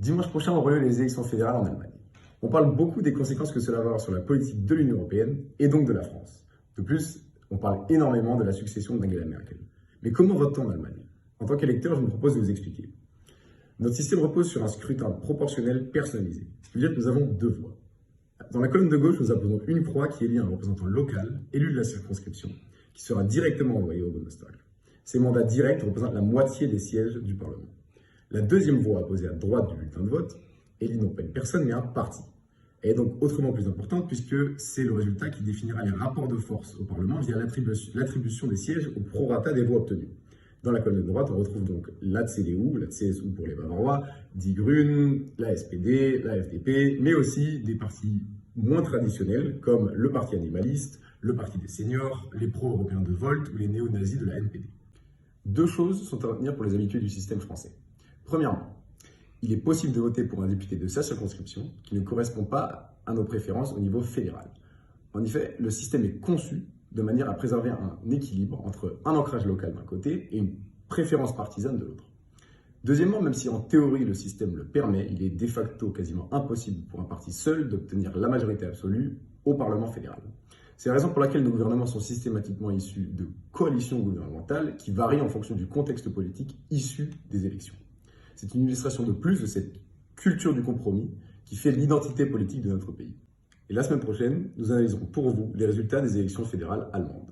Dimanche prochain auront lieu les élections fédérales en Allemagne. On parle beaucoup des conséquences que cela va avoir sur la politique de l'Union européenne et donc de la France. De plus, on parle énormément de la succession d'Angela Merkel. Mais comment vote-t-on en Allemagne? En tant qu'électeur, je me propose de vous expliquer. Notre système repose sur un scrutin proportionnel personnalisé, ce qui veut dire que nous avons deux voix. Dans la colonne de gauche, nous apposons une croix qui élit un représentant local, élu de la circonscription, qui sera directement envoyé au Bundestag. Ces mandats directs représentent la moitié des sièges du Parlement. La deuxième voix apposée à droite du bulletin de vote élit non pas une personne, mais un parti. Elle est donc autrement plus importante puisque c'est le résultat qui définira les rapports de force au Parlement via l'attribution des sièges au prorata des voix obtenues. Dans la colonne de droite, on retrouve donc la CDU, la CSU pour les Bavarois, Die Grünen, la SPD, la FDP, mais aussi des partis moins traditionnels comme le Parti animaliste, le Parti des seniors, les pro-européens de Volt ou les néo-nazis de la NPD. Deux choses sont à retenir pour les habitués du système français. Premièrement, il est possible de voter pour un député de sa circonscription qui ne correspond pas à nos préférences au niveau fédéral. En effet, le système est conçu de manière à préserver un équilibre entre un ancrage local d'un côté et une préférence partisane de l'autre. Deuxièmement, même si en théorie le système le permet, il est de facto quasiment impossible pour un parti seul d'obtenir la majorité absolue au Parlement fédéral. C'est la raison pour laquelle nos gouvernements sont systématiquement issus de coalitions gouvernementales qui varient en fonction du contexte politique issu des élections. C'est une illustration de plus de cette culture du compromis qui fait l'identité politique de notre pays. Et la semaine prochaine, nous analyserons pour vous les résultats des élections fédérales allemandes.